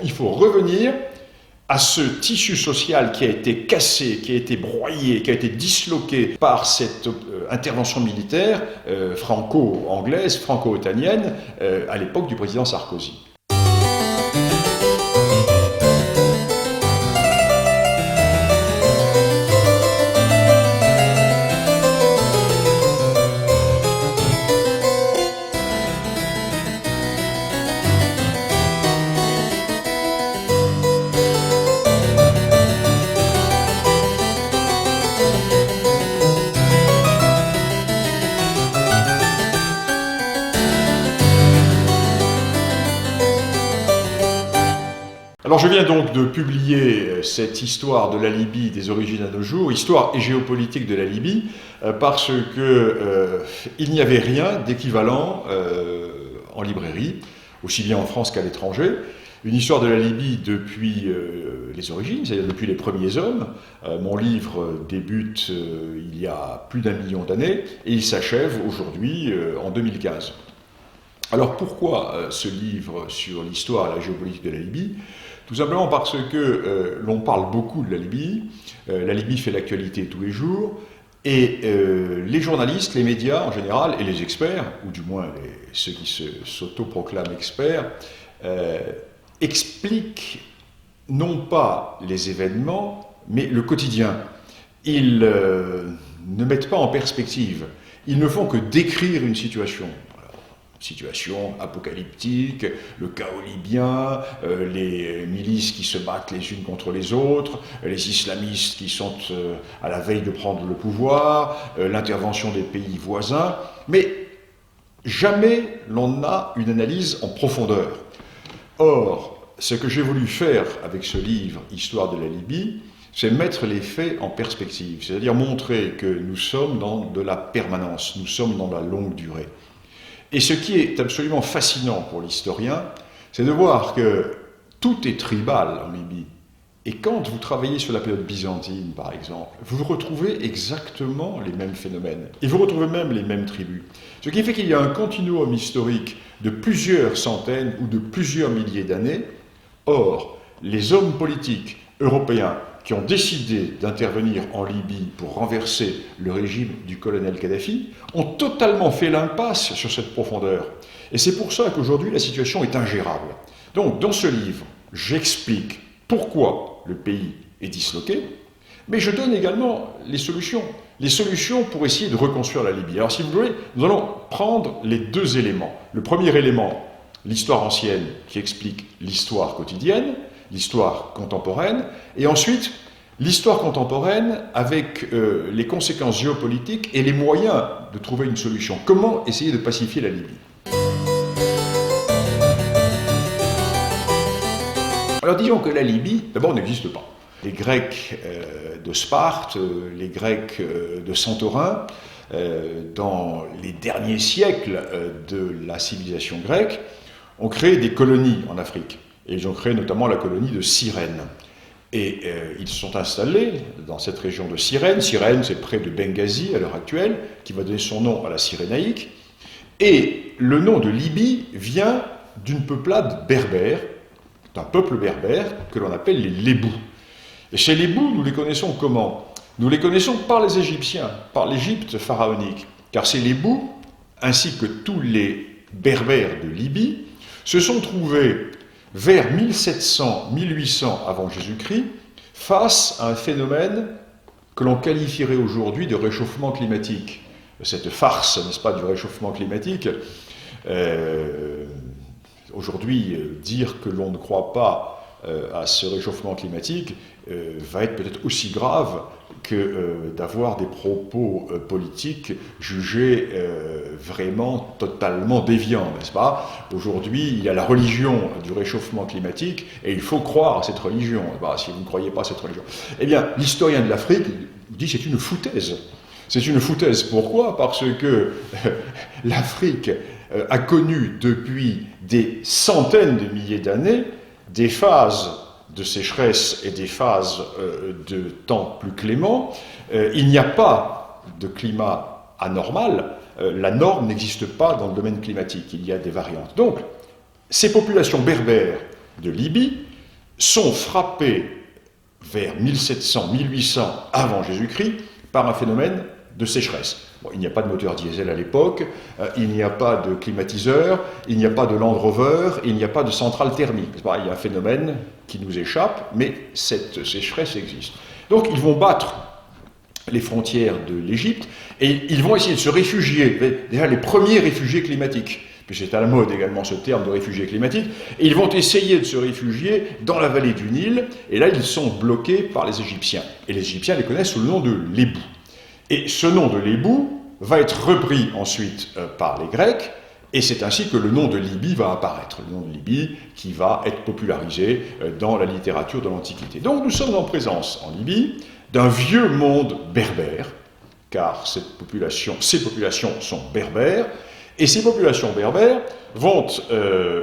il faut revenir à ce tissu social qui a été cassé, qui a été broyé, qui a été disloqué par cette intervention militaire franco-anglaise, franco-otanienne, à l'époque du président Sarkozy. Alors je viens donc de publier cette histoire de la Libye des origines à nos jours, histoire et géopolitique de la Libye, parce que il n'y avait rien d'équivalent en librairie, aussi bien en France qu'à l'étranger. Une histoire de la Libye depuis les origines, c'est-à-dire depuis les premiers hommes. Mon livre débute il y a plus d'1 million d'années et il s'achève aujourd'hui en 2015. Alors pourquoi ce livre sur l'histoire et la géopolitique de la Libye ? Tout simplement parce que l'on parle beaucoup de la Libye fait l'actualité tous les jours, et les journalistes, les médias en général, et les experts, ou du moins ceux qui s'autoproclament experts, expliquent non pas les événements, mais le quotidien. Ils ne mettent pas en perspective, ils ne font que décrire une situation. Situation apocalyptique, le chaos libyen, les milices qui se battent les unes contre les autres, les islamistes qui sont à la veille de prendre le pouvoir, l'intervention des pays voisins, mais jamais l'on n'a une analyse en profondeur. Or, ce que j'ai voulu faire avec ce livre, Histoire de la Libye, c'est mettre les faits en perspective, c'est-à-dire montrer que nous sommes dans de la permanence, nous sommes dans la longue durée. Et ce qui est absolument fascinant pour l'historien, c'est de voir que tout est tribal en Libye. Et quand vous travaillez sur la période byzantine, par exemple, vous retrouvez exactement les mêmes phénomènes. Et vous retrouvez même les mêmes tribus. Ce qui fait qu'il y a un continuum historique de plusieurs centaines ou de plusieurs milliers d'années. Or, les hommes politiques européens qui ont décidé d'intervenir en Libye pour renverser le régime du colonel Kadhafi, ont totalement fait l'impasse sur cette profondeur. Et c'est pour ça qu'aujourd'hui, la situation est ingérable. Donc, dans ce livre, j'explique pourquoi le pays est disloqué, mais je donne également les solutions pour essayer de reconstruire la Libye. Alors, si vous voulez, nous allons prendre les deux éléments. Le premier élément, l'histoire ancienne, qui explique l'histoire quotidienne, l'histoire contemporaine, et ensuite l'histoire contemporaine avec les conséquences géopolitiques et les moyens de trouver une solution. Comment essayer de pacifier la Libye ? Alors disons que la Libye, d'abord, n'existe pas. Les Grecs de Sparte, les Grecs de Santorin, dans les derniers siècles de la civilisation grecque, ont créé des colonies en Afrique. Et ils ont créé notamment la colonie de Cyrène. Et ils se sont installés dans cette région de Cyrène. Cyrène, c'est près de Benghazi à l'heure actuelle, qui va donner son nom à la Cyrénaïque. Et le nom de Libye vient d'une peuplade berbère, d'un peuple berbère que l'on appelle les Lébous. Et ces Lébous, nous les connaissons comment ? Nous les connaissons par les Égyptiens, par l'Égypte pharaonique. Car ces Lébous, ainsi que tous les berbères de Libye, se sont trouvés vers 1700-1800 avant Jésus-Christ, face à un phénomène que l'on qualifierait aujourd'hui de réchauffement climatique. Cette farce, n'est-ce pas, du réchauffement climatique, aujourd'hui, dire que l'on ne croit pas à ce réchauffement climatique va être peut-être aussi grave que d'avoir des propos politiques jugés vraiment totalement déviants, n'est-ce pas ? Aujourd'hui, il y a la religion du réchauffement climatique et il faut croire à cette religion. Si vous ne croyez pas à cette religion. Eh bien, l'historien de l'Afrique dit que c'est une foutaise. C'est une foutaise. Pourquoi ? Parce que l'Afrique a connu depuis des centaines de milliers d'années des phases de sécheresse et des phases de temps plus cléments. Il n'y a pas de climat anormal. La norme n'existe pas dans le domaine climatique. Il y a des variantes. Donc, ces populations berbères de Libye sont frappés vers 1700-1800 avant Jésus-Christ par un phénomène de sécheresse. Bon, il n'y a pas de moteur diesel à l'époque, il n'y a pas de climatiseur, il n'y a pas de Land Rover, il n'y a pas de centrale thermique. Il y a un phénomène qui nous échappe, mais cette sécheresse existe. Donc ils vont battre les frontières de l'Égypte et ils vont essayer de se réfugier, déjà les premiers réfugiés climatiques, puis c'est à la mode également ce terme de réfugiés climatiques, et ils vont essayer de se réfugier dans la vallée du Nil, et là ils sont bloqués par les Égyptiens. Et les Égyptiens les connaissent sous le nom de l'Ébou. Et ce nom de l'Ébou va être repris ensuite par les Grecs, et c'est ainsi que le nom de Libye va apparaître, le nom de Libye qui va être popularisé dans la littérature de l'Antiquité. Donc nous sommes en présence en Libye d'un vieux monde berbère, car ces populations sont berbères, et ces populations berbères vont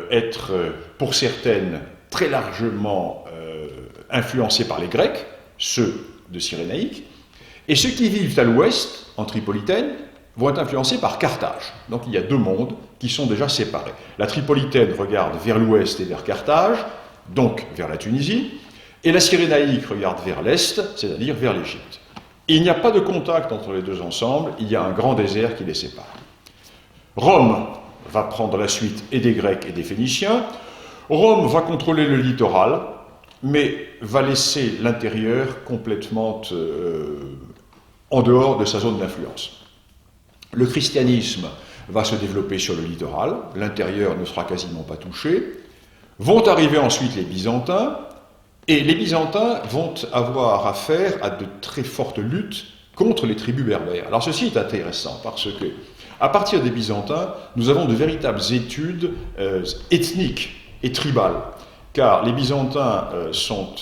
être, pour certaines, très largement influencées par les Grecs, ceux de Cyrénaïque, et ceux qui vivent à l'ouest, en Tripolitaine, vont être influencés par Carthage. Donc il y a deux mondes qui sont déjà séparés. La Tripolitaine regarde vers l'ouest et vers Carthage, donc vers la Tunisie, et la Cyrénaïque regarde vers l'est, c'est-à-dire vers l'Égypte. Il n'y a pas de contact entre les deux ensemble, il y a un grand désert qui les sépare. Rome va prendre la suite et des Grecs et des Phéniciens. Rome va contrôler le littoral, mais va laisser l'intérieur complètement en dehors de sa zone d'influence. Le christianisme va se développer sur le littoral, l'intérieur ne sera quasiment pas touché. Vont arriver ensuite les Byzantins, et les Byzantins vont avoir affaire à de très fortes luttes contre les tribus berbères. Alors ceci est intéressant, parce que à partir des Byzantins, nous avons de véritables études ethniques et tribales, car les Byzantins sont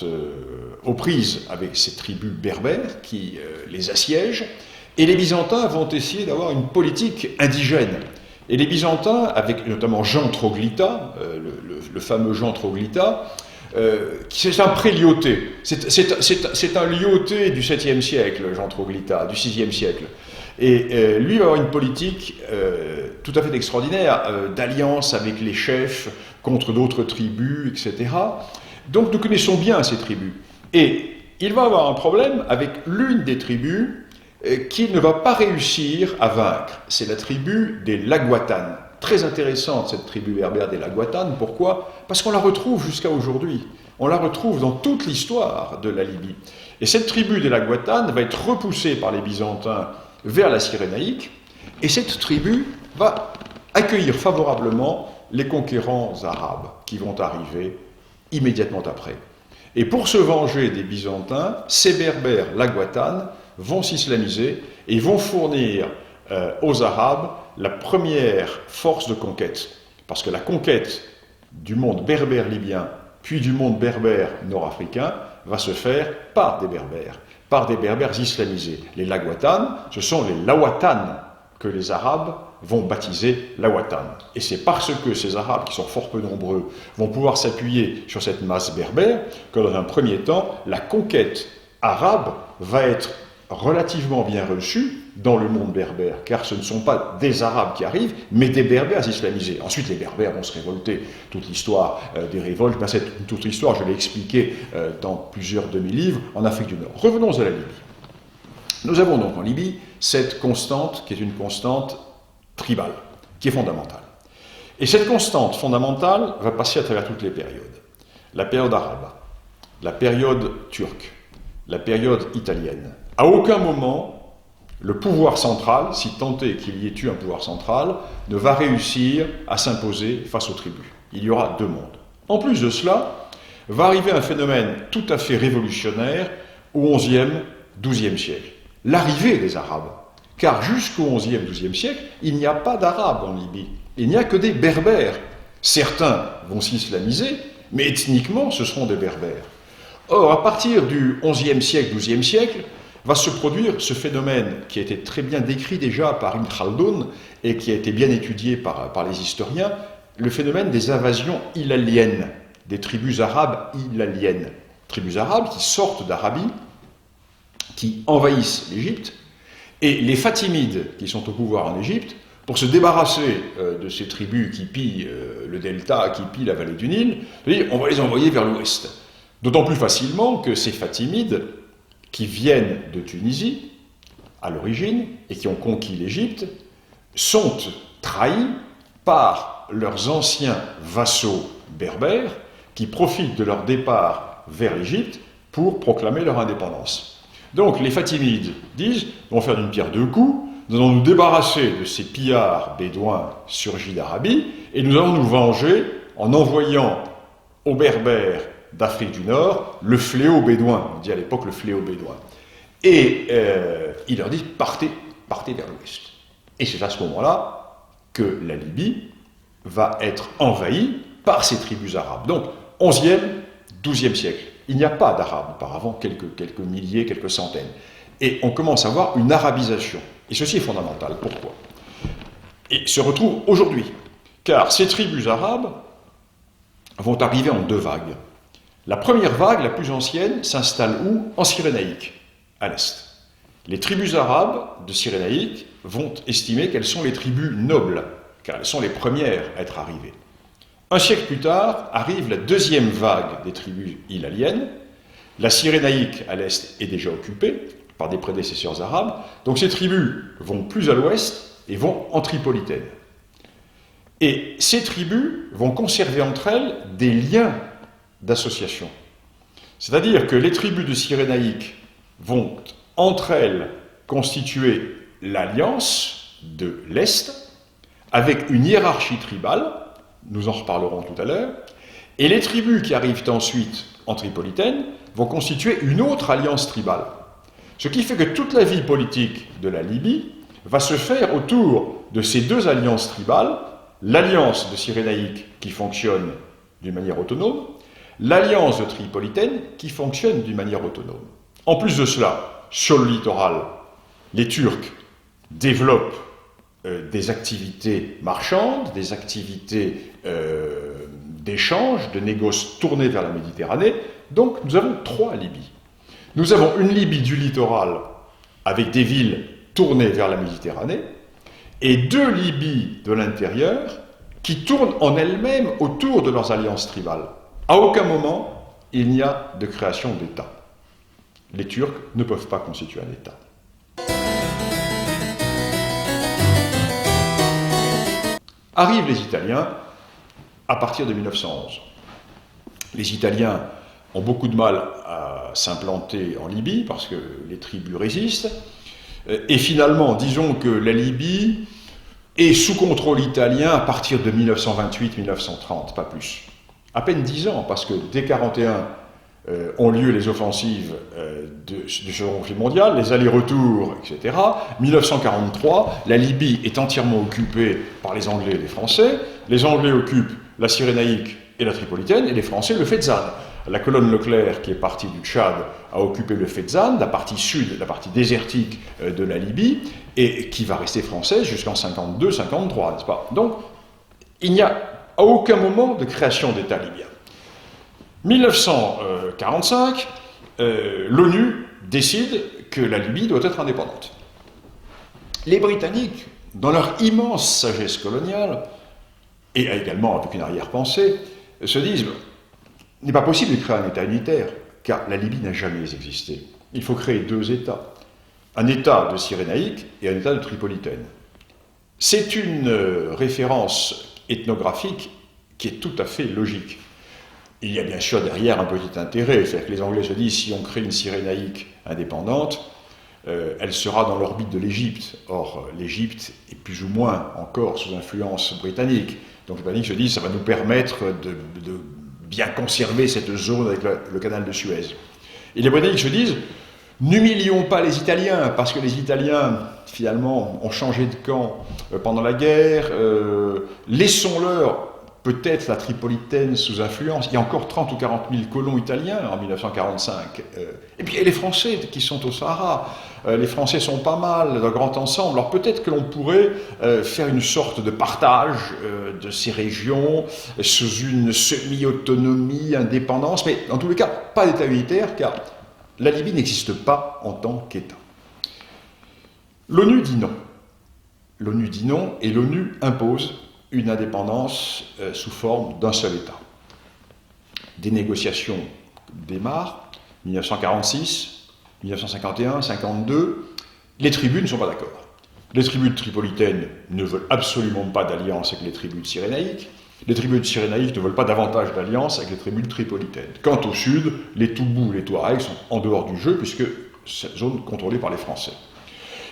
aux prises avec ces tribus berbères qui les assiègent, et les Byzantins vont essayer d'avoir une politique indigène. Et les Byzantins, avec notamment Jean Troglita, le fameux Jean Troglita, c'est un pré-lyoté, c'est un lyoté du 7e siècle, Jean Troglita, du 6e siècle. Et lui va avoir une politique tout à fait extraordinaire, d'alliance avec les chefs contre d'autres tribus, etc. Donc nous connaissons bien ces tribus. Et il va avoir un problème avec l'une des tribus qu'il ne va pas réussir à vaincre. C'est la tribu des Laguatanes. Très intéressante cette tribu berbère des Laguatanes. Pourquoi ? Parce qu'on la retrouve jusqu'à aujourd'hui. On la retrouve dans toute l'histoire de la Libye. Et cette tribu des Laguatanes va être repoussée par les Byzantins vers la Cyrénaïque, et cette tribu va accueillir favorablement les conquérants arabes qui vont arriver immédiatement après. Et pour se venger des Byzantins, ces berbères laguatanes vont s'islamiser et vont fournir aux Arabes la première force de conquête. Parce que la conquête du monde berbère libyen, puis du monde berbère nord-africain, va se faire par des berbères islamisés. Les Laguatanes, ce sont les Lawatanes que les Arabes vont baptiser Lawatanes. Et c'est parce que ces Arabes, qui sont fort peu nombreux, vont pouvoir s'appuyer sur cette masse berbère, que dans un premier temps, la conquête arabe va être relativement bien reçue dans le monde berbère, car ce ne sont pas des Arabes qui arrivent, mais des Berbères islamisés. Ensuite, les Berbères vont se révolter. Toute l'histoire des révoltes, toute l'histoire, je l'ai expliqué dans plusieurs de mes livres, en Afrique du Nord. Revenons à la Libye. Nous avons donc en Libye cette constante, qui est une constante tribale, qui est fondamentale. Et cette constante fondamentale va passer à travers toutes les périodes. La période arabe, la période turque, la période italienne. À aucun moment, le pouvoir central, si tant est qu'il y ait eu un pouvoir central, ne va réussir à s'imposer face aux tribus. Il y aura deux mondes. En plus de cela, va arriver un phénomène tout à fait révolutionnaire au XIe, XIIe siècle. L'arrivée des Arabes. Car jusqu'au XIe, XIIe siècle, il n'y a pas d'Arabes en Libye. Il n'y a que des Berbères. Certains vont s'islamiser, mais ethniquement, ce seront des Berbères. Or, à partir du XIe siècle, XIIe siècle, va se produire ce phénomène qui a été très bien décrit déjà par Ibn Khaldoun et qui a été bien étudié par les historiens, le phénomène des invasions hilaliennes, des tribus arabes hilaliennes. Tribus arabes qui sortent d'Arabie, qui envahissent l'Égypte, et les Fatimides qui sont au pouvoir en Égypte, pour se débarrasser de ces tribus qui pillent le delta, qui pillent la vallée du Nil, on va les envoyer vers l'ouest. D'autant plus facilement que ces Fatimides, qui viennent de Tunisie, à l'origine, et qui ont conquis l'Égypte, sont trahis par leurs anciens vassaux berbères, qui profitent de leur départ vers l'Égypte pour proclamer leur indépendance. Donc les Fatimides disent, on va faire d'une pierre deux coups, nous allons nous débarrasser de ces pillards bédouins surgis d'Arabie, et nous allons nous venger en envoyant aux Berbères d'Afrique du Nord le fléau bédouin, on dit à l'époque le fléau bédouin. Et il leur dit, partez vers l'ouest. Et c'est à ce moment-là que la Libye va être envahie par ces tribus arabes. Donc, 11e, 12e siècle. Il n'y a pas d'Arabes auparavant, quelques milliers, quelques centaines. Et on commence à voir une arabisation. Et ceci est fondamental. Pourquoi? Et se retrouve aujourd'hui. Car ces tribus arabes vont arriver en deux vagues. La première vague, la plus ancienne, s'installe où? En Cyrénaïque, à l'est. Les tribus arabes de Cyrénaïque vont estimer qu'elles sont les tribus nobles, car elles sont les premières à être arrivées. Un siècle plus tard, arrive la deuxième vague des tribus hilaliennes. La Cyrénaïque, à l'est, est déjà occupée par des prédécesseurs arabes. Donc ces tribus vont plus à l'ouest et vont en Tripolitaine. Et ces tribus vont conserver entre elles des liens d'association. C'est-à-dire que les tribus de Cyrénaïque vont, entre elles, constituer l'alliance de l'Est, avec une hiérarchie tribale, nous en reparlerons tout à l'heure, et les tribus qui arrivent ensuite en Tripolitaine vont constituer une autre alliance tribale. Ce qui fait que toute la vie politique de la Libye va se faire autour de ces deux alliances tribales, l'alliance de Cyrénaïque qui fonctionne d'une manière autonome, l'alliance de Tripolitaine qui fonctionne d'une manière autonome. En plus de cela, sur le littoral, les Turcs développent des activités marchandes, des activités d'échange, de négoce tournées vers la Méditerranée. Donc nous avons trois Libyes. Nous avons une Libye du littoral avec des villes tournées vers la Méditerranée et deux Libyes de l'intérieur qui tournent en elles-mêmes autour de leurs alliances tribales. À aucun moment, il n'y a de création d'État. Les Turcs ne peuvent pas constituer un État. Arrivent les Italiens à partir de 1911. Les Italiens ont beaucoup de mal à s'implanter en Libye parce que les tribus résistent. Et finalement, disons que la Libye est sous contrôle italien à partir de 1928-1930, pas plus. À peine 10 ans, parce que dès 1941 ont lieu les offensives du Second Conflit mondial, les allers-retours, etc. 1943, la Libye est entièrement occupée par les Anglais et les Français. Les Anglais occupent la Cyrénaïque et la Tripolitaine, et les Français le Fezzan. La colonne Leclerc, qui est partie du Tchad, a occupé le Fezzan, la partie sud, la partie désertique de la Libye, et qui va rester française jusqu'en 52-53, n'est-ce pas? Donc, il n'y a à aucun moment de création d'État libyen. 1945, l'ONU décide que la Libye doit être indépendante. Les Britanniques, dans leur immense sagesse coloniale, et également avec une arrière-pensée, se disent « il n'est pas possible de créer un État unitaire, car la Libye n'a jamais existé. Il faut créer deux États, un État de Cyrénaïque et un État de Tripolitaine. » C'est une référence ethnographique qui est tout à fait logique. Il y a bien sûr derrière un petit intérêt, c'est-à-dire que les Anglais se disent si on crée une Cyrénaïque indépendante, elle sera dans l'orbite de l'Égypte. Or, l'Égypte est plus ou moins encore sous influence britannique. Donc les Britanniques se disent ça va nous permettre de bien conserver cette zone avec le canal de Suez. Et les Britanniques se disent n'humilions pas les Italiens, parce que les Italiens, finalement, ont changé de camp pendant la guerre, laissons-leur peut-être la Tripolitaine sous influence. Il y a encore 30 ou 40 000 colons italiens en 1945. Et puis il y a les Français qui sont au Sahara. Les Français sont pas mal dans le grand ensemble. Alors peut-être que l'on pourrait faire une sorte de partage de ces régions sous une semi-autonomie, indépendance. Mais en tous les cas, pas d'État unitaire, car la Libye n'existe pas en tant qu'État. L'ONU dit non. L'ONU dit non et l'ONU impose une indépendance sous forme d'un seul État. Des négociations démarre, 1946, 1951, 52, les tribus ne sont pas d'accord. Les tribus tripolitaines ne veulent absolument pas d'alliance avec les tribus de Cyrénaïque. Les tribus de Cyrénaïque ne veulent pas davantage d'alliance avec les tribus tripolitaines. Quant au sud, les Toubous et les Touaregs sont en dehors du jeu, puisque c'est une zone contrôlée par les Français.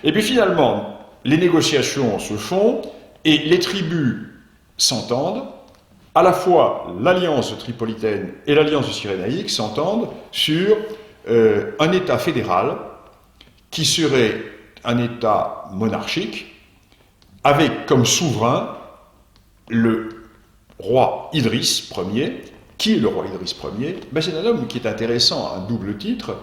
Et puis finalement, les négociations se font, et les tribus s'entendent. À la fois, l'alliance tripolitaine et l'alliance de Cyrénaïque s'entendent sur un État fédéral qui serait un État monarchique, avec comme souverain le roi Idriss Ier. Qui est le roi Idriss Ier? C'est un homme qui est intéressant à un double titre.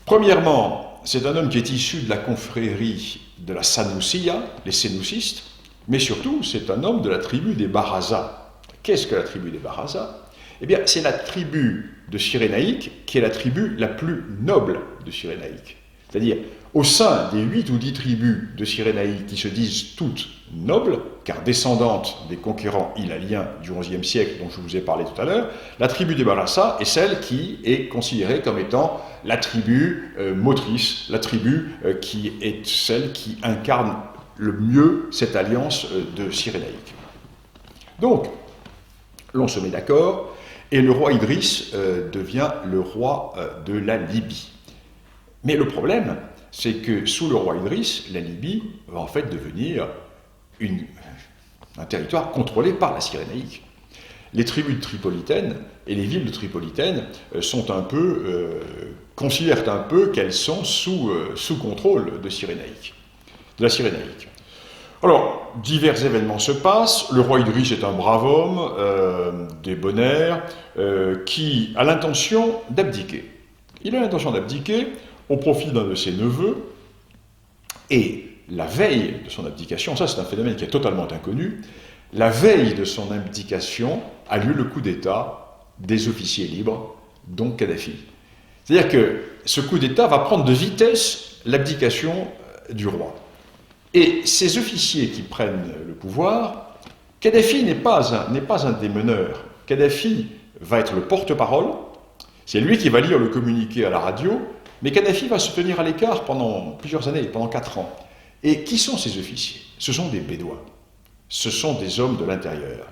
Premièrement, c'est un homme qui est issu de la confrérie de la Sanoussia, les Sénoucistes, mais surtout, c'est un homme de la tribu des Barasa. Qu'est-ce que la tribu des Barasa? Eh bien, c'est la tribu de Cyrénaïque qui est la tribu la plus noble de Cyrénaïque. C'est-à-dire, au sein des 8 ou 10 tribus de Cyrénaïque qui se disent toutes nobles, car descendantes des conquérants hilaliens du XIe siècle dont je vous ai parlé tout à l'heure, la tribu des Barasa est celle qui est considérée comme étant la tribu motrice, la tribu qui est celle qui incarne le mieux cette alliance de Cyrénaïque. Donc, l'on se met d'accord, et le roi Idriss devient le roi de la Libye. Mais le problème, c'est que sous le roi Idriss, la Libye va en fait devenir un territoire contrôlé par la Cyrénaïque. Les tribus tripolitaines et les villes de tripolitaines sont considèrent un peu qu'elles sont sous contrôle de la Cyrénaïque. Alors, divers événements se passent. Le roi Idriss est un brave homme, débonnaire, qui a l'intention d'abdiquer. Il a l'intention d'abdiquer au profit d'un de ses neveux, et la veille de son abdication, ça c'est un phénomène qui est totalement inconnu, la veille de son abdication a lieu le coup d'État des officiers libres, dont Kadhafi. C'est-à-dire que ce coup d'État va prendre de vitesse l'abdication du roi. Et ces officiers qui prennent le pouvoir, Kadhafi n'est pas un démeneur. Kadhafi va être le porte-parole, c'est lui qui va lire le communiqué à la radio, mais Kadhafi va se tenir à l'écart pendant plusieurs années, pendant 4 ans. Et qui sont ces officiers? Ce sont des Bédouins, ce sont des hommes de l'intérieur.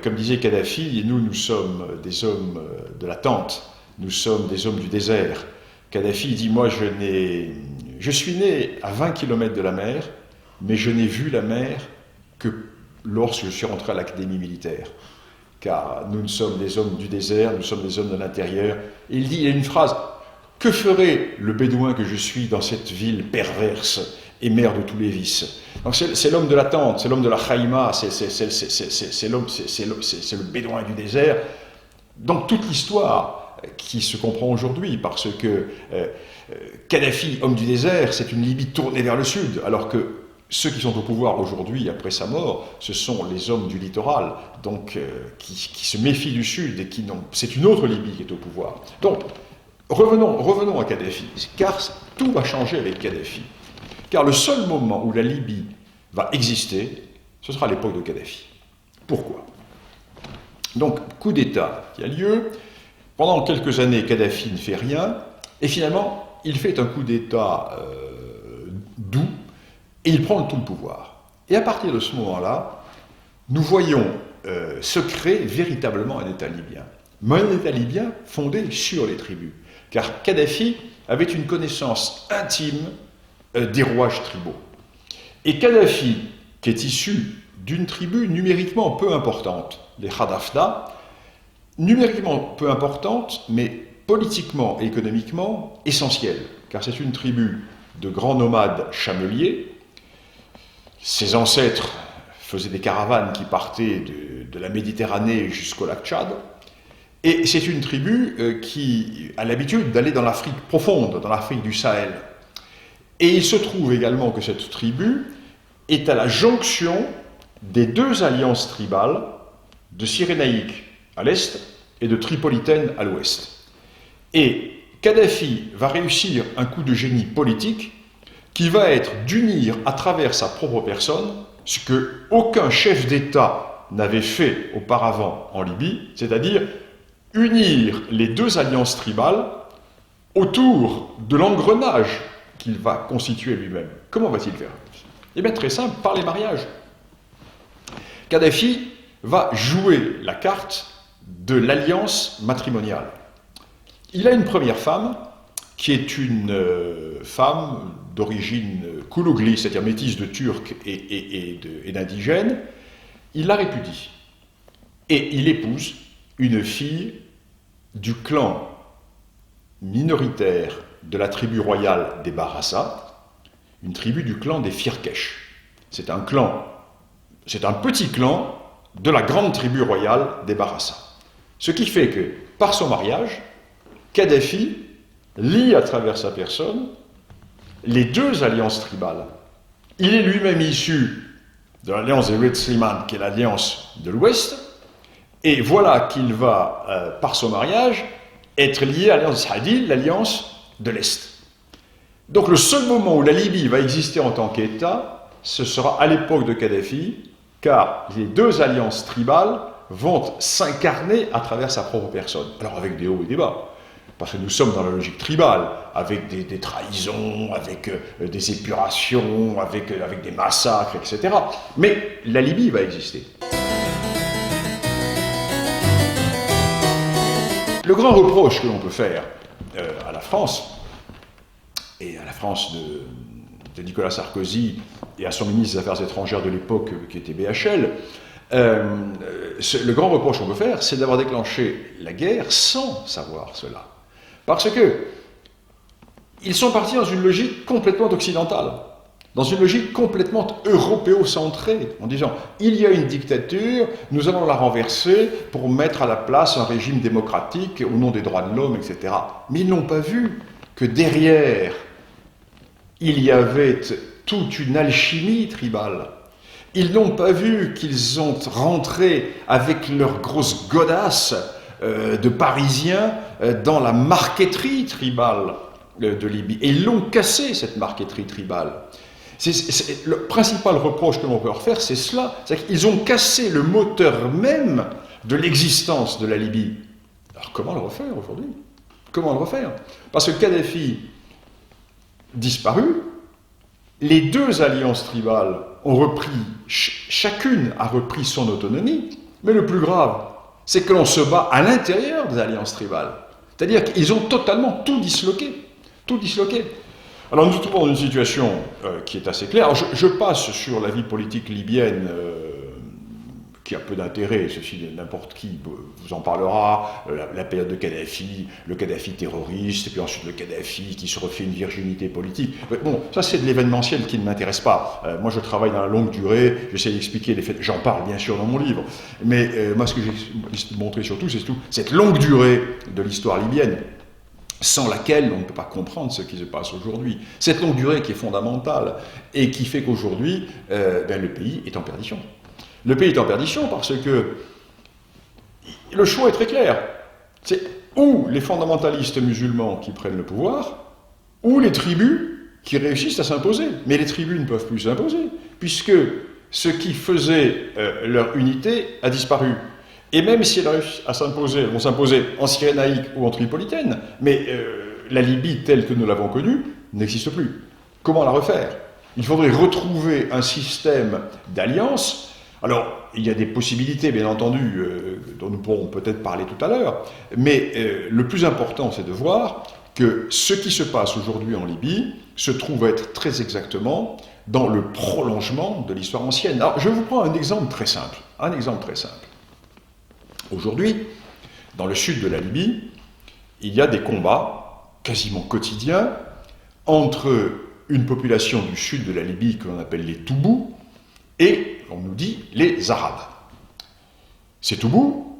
Comme disait Kadhafi, nous sommes des hommes de la tente, nous sommes des hommes du désert. Kadhafi dit, moi je suis né à 20 km de la mer, mais je n'ai vu la mer que lorsque je suis rentré à l'académie militaire. Car nous sommes des hommes du désert, nous sommes des hommes de l'intérieur. Et il y a une phrase, que ferait le Bédouin que je suis dans cette ville perverse et mère de tous les vices? Donc c'est l'homme de la tente, c'est l'homme de la khaïma, c'est le Bédouin du désert. Donc toute l'histoire qui se comprend aujourd'hui, parce que Kadhafi, homme du désert, c'est une Libye tournée vers le sud, alors que ceux qui sont au pouvoir aujourd'hui, après sa mort, ce sont les hommes du littoral, donc qui se méfient du sud et qui n'ont... C'est une autre Libye qui est au pouvoir. Donc, revenons à Kadhafi, car tout va changer avec Kadhafi. Car le seul moment où la Libye va exister, ce sera l'époque de Kadhafi. Pourquoi? Donc, coup d'État qui a lieu. Pendant quelques années, Kadhafi ne fait rien, et finalement, il fait un coup d'État doux, et il prend tout le pouvoir. Et à partir de ce moment-là, nous voyons se créer véritablement un État libyen. Mais un État libyen fondé sur les tribus. Car Kadhafi avait une connaissance intime des rouages tribaux. Et Kadhafi, qui est issu d'une tribu numériquement peu importante, les Khadafda, numériquement peu importante, mais politiquement et économiquement essentielle, car c'est une tribu de grands nomades chameliers. Ses ancêtres faisaient des caravanes qui partaient de la Méditerranée jusqu'au lac Tchad. Et c'est une tribu qui a l'habitude d'aller dans l'Afrique profonde, dans l'Afrique du Sahel. Et il se trouve également que cette tribu est à la jonction des deux alliances tribales de Cyrénaïque à l'est et de Tripolitaine à l'ouest. Et Kadhafi va réussir un coup de génie politique qui va être d'unir à travers sa propre personne ce que aucun chef d'État n'avait fait auparavant en Libye, c'est-à-dire unir les deux alliances tribales autour de l'engrenage qu'il va constituer lui-même. Comment va-t-il faire? Eh bien, très simple, par les mariages. Kadhafi va jouer la carte de l'alliance matrimoniale. Il a une première femme, qui est une femme d'origine Koulougli, c'est-à-dire métisse de Turcs et d'indigènes. Il la répudie. Et il épouse une fille du clan minoritaire de la tribu royale des Barassa, une tribu du clan des Firkesh. C'est un petit clan de la grande tribu royale des Barassa. Ce qui fait que, par son mariage, Kadhafi lie à travers sa personne les deux alliances tribales. Il est lui-même issu de l'alliance des Red Sliman, qui est l'alliance de l'Ouest, et voilà qu'il va, par son mariage, être lié à l'alliance Hadil, l'alliance de l'Est. Donc le seul moment où la Libye va exister en tant qu'État, ce sera à l'époque de Kadhafi, car les deux alliances tribales vont s'incarner à travers sa propre personne. Alors avec des hauts et des bas, parce que nous sommes dans la logique tribale, avec des trahisons, avec des épurations, avec des massacres, etc. Mais la Libye va exister. Le grand reproche que l'on peut faire à la France, et à la France de Nicolas Sarkozy, et à son ministre des Affaires étrangères de l'époque, qui était BHL, le grand reproche qu'on peut faire, c'est d'avoir déclenché la guerre sans savoir cela. Parce que ils sont partis dans une logique complètement occidentale, dans une logique complètement européocentrée, en disant « il y a une dictature, nous allons la renverser pour mettre à la place un régime démocratique au nom des droits de l'homme, etc. » Mais ils n'ont pas vu que derrière, il y avait toute une alchimie tribale. Ils n'ont pas vu qu'ils ont rentré avec leurs grosses godasses de Parisiens dans la marqueterie tribale de Libye. Et ils l'ont cassé, cette marqueterie tribale. Le principal reproche que l'on peut leur faire, c'est cela. C'est qu'ils ont cassé le moteur même de l'existence de la Libye. Alors comment le refaire aujourd'hui? Comment le refaire? Parce que Kadhafi disparu, les deux alliances tribales ont repris, chacune a repris son autonomie, mais le plus grave, c'est que l'on se bat à l'intérieur des alliances tribales. C'est-à-dire qu'ils ont totalement tout disloqué. Tout disloqué. Alors nous nous trouvons dans une situation qui est assez claire. Alors, je passe sur la vie politique libyenne qui a peu d'intérêt, ceci n'importe qui vous en parlera, la période de Kadhafi, le Kadhafi terroriste, et puis ensuite le Kadhafi qui se refait une virginité politique. Mais bon, ça c'est de l'événementiel qui ne m'intéresse pas. Moi je travaille dans la longue durée, j'essaie d'expliquer les faits, j'en parle bien sûr dans mon livre, mais moi ce que j'ai montré surtout, c'est cette longue durée de l'histoire libyenne, sans laquelle on ne peut pas comprendre ce qui se passe aujourd'hui. Cette longue durée qui est fondamentale et qui fait qu'aujourd'hui, le pays est en perdition. Le pays est en perdition parce que le choix est très clair. C'est ou les fondamentalistes musulmans qui prennent le pouvoir, ou les tribus qui réussissent à s'imposer. Mais les tribus ne peuvent plus s'imposer, puisque ce qui faisait leur unité a disparu. Et même si elles réussissent à s'imposer, elles vont s'imposer en Cyrénaïque ou en Tripolitaine, mais la Libye telle que nous l'avons connue n'existe plus. Comment la refaire? Il faudrait retrouver un système d'alliance. Alors, il y a des possibilités, bien entendu, dont nous pourrons peut-être parler tout à l'heure, mais le plus important, c'est de voir que ce qui se passe aujourd'hui en Libye se trouve être très exactement dans le prolongement de l'histoire ancienne. Alors, je vous prends un exemple très simple. Aujourd'hui, dans le sud de la Libye, il y a des combats quasiment quotidiens entre une population du sud de la Libye que l'on appelle les Toubous et, on nous dit, les Arabes. Ces Toubous,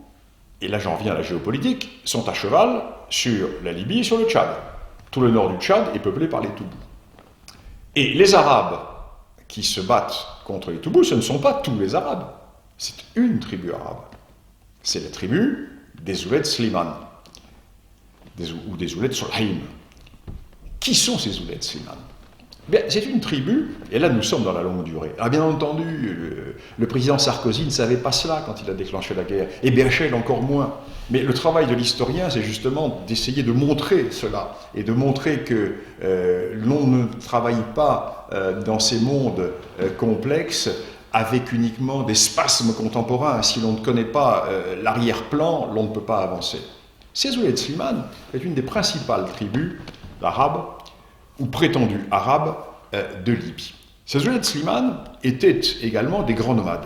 et là j'en reviens à la géopolitique, sont à cheval sur la Libye et sur le Tchad. Tout le nord du Tchad est peuplé par les Toubous. Et les Arabes qui se battent contre les Toubous, ce ne sont pas tous les Arabes, c'est une tribu arabe. C'est la tribu des Ouled Slimane, ou des Ouled Solheim. Qui sont ces Ouled Slimane? Bien, c'est une tribu, et là nous sommes dans la longue durée. Alors bien entendu, le président Sarkozy ne savait pas cela quand il a déclenché la guerre, et BHL encore moins. Mais le travail de l'historien, c'est justement d'essayer de montrer cela, et de montrer que l'on ne travaille pas dans ces mondes complexes avec uniquement des spasmes contemporains. Si l'on ne connaît pas l'arrière-plan, l'on ne peut pas avancer. Ces Ouled Slimane est une des principales tribus d'Arabes, ou prétendus arabes, de Libye. Ces Ouled Slimane étaient également des grands nomades,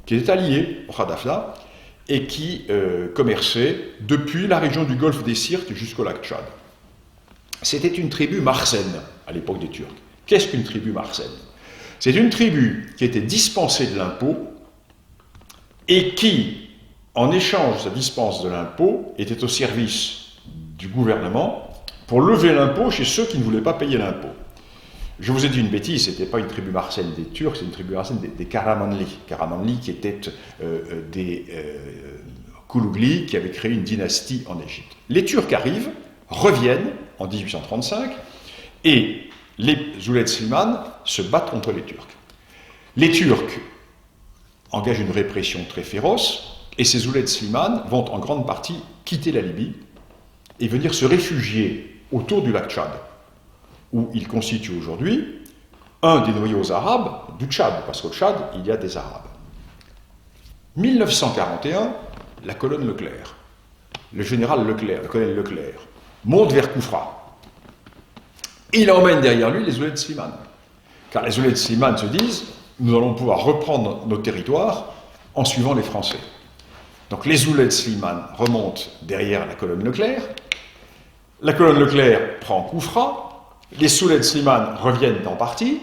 qui étaient alliés au Khadafla et qui commerçaient depuis la région du golfe des Sirtes jusqu'au lac Tchad. C'était une tribu marsène à l'époque des Turcs. Qu'est-ce qu'une tribu marsène? C'est une tribu qui était dispensée de l'impôt et qui, en échange de sa dispense de l'impôt, était au service du gouvernement pour lever l'impôt chez ceux qui ne voulaient pas payer l'impôt. Je vous ai dit une bêtise, ce n'était pas une tribu marsène des Turcs, c'est une tribu marsène des Karamanli. Karamanli qui étaient des Koulougli qui avaient créé une dynastie en Égypte. Les Turcs arrivent, reviennent en 1835, et les Ouled Slimane se battent contre les Turcs. Les Turcs engagent une répression très féroce, et ces Ouled Slimane vont en grande partie quitter la Libye et venir se réfugier autour du lac Tchad, où ils constituent aujourd'hui un des noyaux arabes du Tchad, parce qu'au Tchad, il y a des Arabes. 1941, la colonne Leclerc, le général Leclerc, le colonel Leclerc, monte vers Koufra. Il emmène derrière lui les Ouled Slimane. Car les Ouled Slimane se disent, nous allons pouvoir reprendre nos territoires en suivant les Français. Donc les Ouled Slimane remontent derrière la colonne Leclerc. La colonne Leclerc prend Koufra. Les Ouled Slimane reviennent en partie.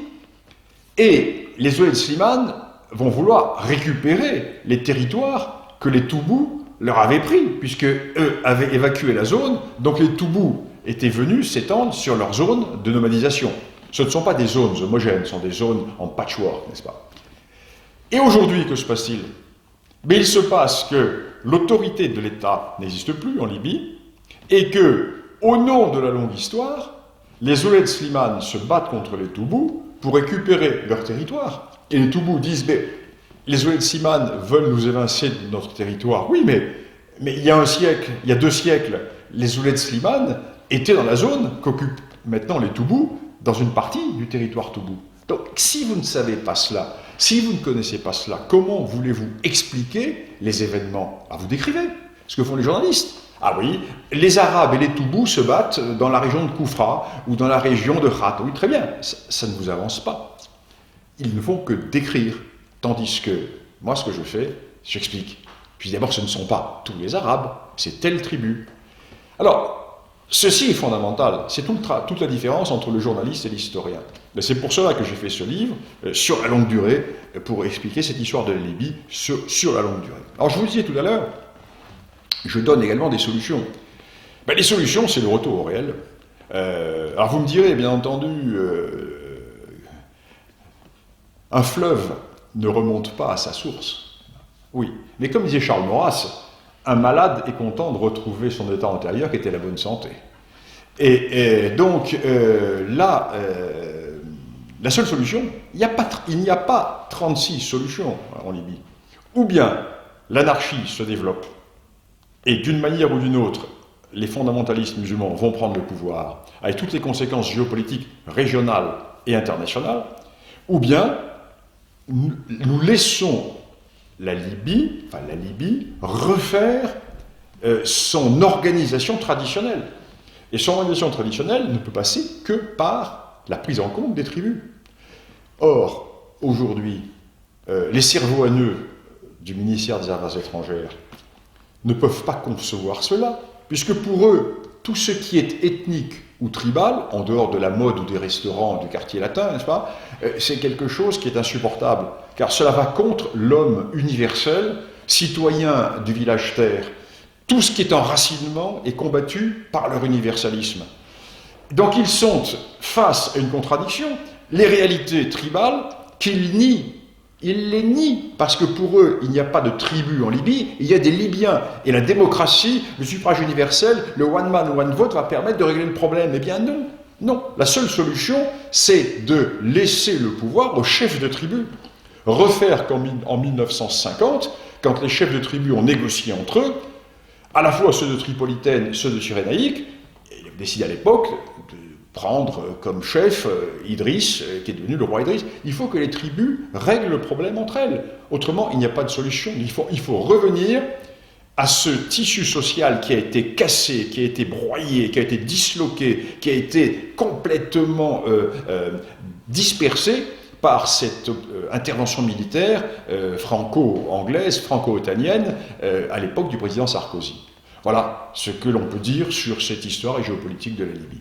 Et les Ouled Slimane vont vouloir récupérer les territoires que les Toubous leur avaient pris, puisque eux avaient évacué la zone. Donc les Toubous étaient venus s'étendre sur leur zone de nomadisation. Ce ne sont pas des zones homogènes, ce sont des zones en patchwork, n'est-ce pas? Et aujourd'hui, que se passe-t-il? Mais il se passe que l'autorité de l'État n'existe plus en Libye, et que, au nom de la longue histoire, les Ouled Slimane se battent contre les Toubous pour récupérer leur territoire. Et les Toubous disent, mais les Ouled Slimane veulent nous évincer de notre territoire. Oui, mais il y a un siècle, il y a 2 siècles, les Ouled Slimane étaient dans la zone qu'occupent maintenant les Toubous, dans une partie du territoire Toubou. Donc, si vous ne savez pas cela, si vous ne connaissez pas cela, comment voulez-vous expliquer les événements? Vous décrivez ce que font les journalistes. Ah oui, les Arabes et les Toubous se battent dans la région de Koufra ou dans la région de Khat. Oui, très bien, ça ne vous avance pas. Ils ne font que décrire. Tandis que, moi, ce que je fais, j'explique. Puis d'abord, ce ne sont pas tous les Arabes, c'est telle tribu. Alors, ceci est fondamental, c'est toute la différence entre le journaliste et l'historien. C'est pour cela que j'ai fait ce livre, sur la longue durée, pour expliquer cette histoire de la Libye sur la longue durée. Alors je vous le disais tout à l'heure, je donne également des solutions. Les solutions, c'est le retour au réel. Alors vous me direz, bien entendu, un fleuve ne remonte pas à sa source. Oui, mais comme disait Charles Maurras, un malade est content de retrouver son état antérieur qui était la bonne santé. Et donc, là, la seule solution, il n'y a pas 36 solutions en Libye. Ou bien l'anarchie se développe, et d'une manière ou d'une autre, les fondamentalistes musulmans vont prendre le pouvoir, avec toutes les conséquences géopolitiques régionales et internationales, ou bien nous laissons la Libye refaire son organisation traditionnelle. Et son organisation traditionnelle ne peut passer que par la prise en compte des tribus. Or, aujourd'hui, les cerveaux haineux du ministère des Affaires étrangères ne peuvent pas concevoir cela, puisque pour eux, tout ce qui est ethnique ou tribal, en dehors de la mode ou des restaurants du quartier latin, n'est-ce pas, c'est quelque chose qui est insupportable, car cela va contre l'homme universel, citoyen du village terre. Tout ce qui est enracinement est combattu par leur universalisme. Donc ils sont face à une contradiction, les réalités tribales qu'ils nient. Ils les nient, parce que pour eux, il n'y a pas de tribu en Libye, il y a des Libyens. Et la démocratie, le suffrage universel, le one man, one vote va permettre de régler le problème. Eh bien non, Non, la seule solution, c'est de laisser le pouvoir aux chefs de tribu. Refaire comme en 1950, quand les chefs de tribu ont négocié entre eux, à la fois ceux de Tripolitaine, ceux de Cyrénaïque, ils ont décidé à l'époque de prendre comme chef Idriss, qui est devenu le roi Idriss. Il faut que les tribus règlent le problème entre elles. Autrement, il n'y a pas de solution. Il faut revenir à ce tissu social qui a été cassé, qui a été broyé, qui a été disloqué, qui a été complètement dispersé par cette intervention militaire franco-anglaise, franco-otanienne, à l'époque du président Sarkozy. Voilà ce que l'on peut dire sur cette histoire géopolitique de la Libye.